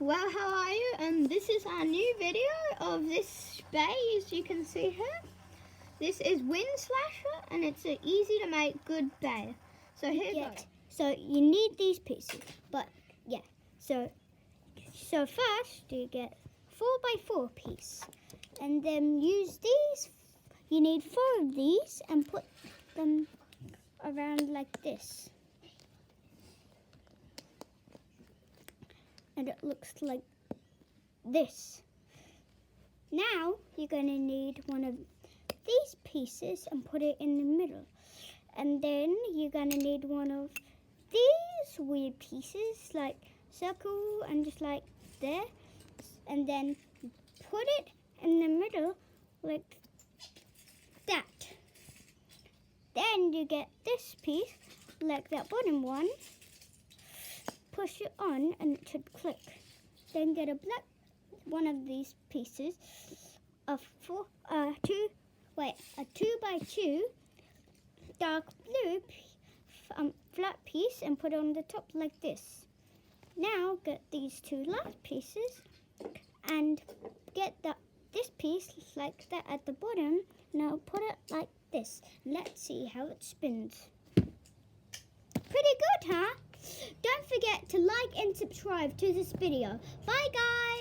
Well, how are you? And this is our new video of this bay, as you can see here. This is Wind Slasher, and it's an easy to make good bay. So here goes. So you need these pieces, but yeah. So first you get 4x4 piece, and then use these. You need 4 of these and put them around like this. And it looks like this. Now you're going to need one of these pieces and put it in the middle. And then you're going to need one of these weird pieces, like circle and just like there. And then put it in the middle like that. Then you get this piece, like that bottom one. Push it on and it should click. Then get a one of these pieces, a 2x2 dark blue flat piece and put it on the top like this. Now get these 2 last pieces and get this piece like that at the bottom. Now put it like this. Let's see how it spins. Pretty good, huh? Don't forget to like and subscribe to this video. Bye guys!